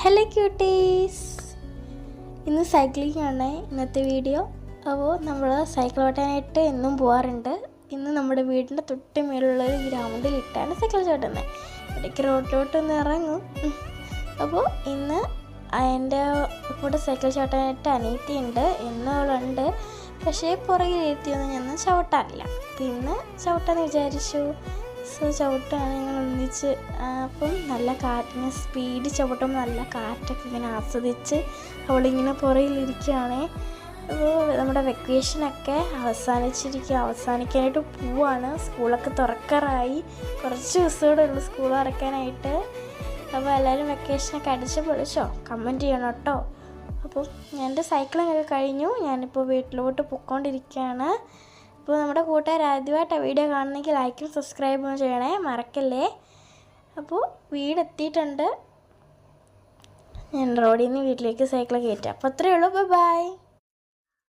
Hello quotes, ഇന്ന് cycling ആണ് ഇന്നത്തെ വീഡിയോ. അപ്പോൾ നമ്മൾ സൈക്കിൾ ഓട്ടാനായിട്ട് എന്നും പോകാറുണ്ട്. ഇന്ന് നമ്മുടെ വീടിൻ്റെ തൊട്ട് മേലുള്ളൊരു ഗ്രൗണ്ടിലിട്ടാണ് സൈക്കിൾ ചവിട്ടുന്നത്. ഇടയ്ക്ക് റോട്ടിലോട്ടൊന്ന് ഇറങ്ങും. അപ്പോൾ ഇന്ന് എൻ്റെ കൂടെ സൈക്കിൾ ചവിട്ടാനായിട്ട് അനിയത്തിയുണ്ട്, എന്നവളുണ്ട്. പക്ഷേ പുറകിലിരുത്തിയൊന്നും ഞാൻ ചവിട്ടാറില്ല. പിന്നെ ചവിട്ടാന്ന് വിചാരിച്ചു. ചവിട്ടാണ് ഞങ്ങൾ ഒന്നിച്ച്. അപ്പം നല്ല കാറ്റിന് സ്പീഡ് ചവിട്ടുമ്പോൾ നല്ല കാറ്റൊക്കെ ഇങ്ങനെ ആസ്വദിച്ച് അവളിങ്ങനെ പുറകിലിരിക്കുകയാണേ. അപ്പോൾ നമ്മുടെ വെക്കേഷനൊക്കെ അവസാനിക്കാനായിട്ട് പോവാണ്. സ്കൂളൊക്കെ തുറക്കാറായി, കുറച്ച് ദിവസമൂടെ ഉള്ളൂ സ്കൂൾ തുറക്കാനായിട്ട്. അപ്പോൾ എല്ലാവരും വെക്കേഷനൊക്കെ അടിച്ച് പൊളിച്ചോ? കമൻറ്റ് ചെയ്യണം കേട്ടോ. അപ്പോൾ എൻ്റെ സൈക്ലിങ്ങൊക്കെ കഴിഞ്ഞു, ഞാനിപ്പോൾ വീട്ടിലോട്ട് പൊയ്ക്കൊണ്ടിരിക്കുകയാണ്. അപ്പോൾ നമ്മുടെ കൂട്ടുകാർ ആദ്യമായിട്ട് വീഡിയോ കാണുന്നെങ്കിൽ ലൈക്കും സബ്സ്ക്രൈബും ചെയ്യണേ, മറക്കല്ലേ. അപ്പോൾ വീടെത്തിയിട്ടുണ്ട്. ഞാൻ റോഡിൽ നിന്ന് വീട്ടിലേക്ക് സൈക്കിൾ കയറ്റാം. അപ്പോൾ അത്രയേ ഉള്ളൂ. ബൈ.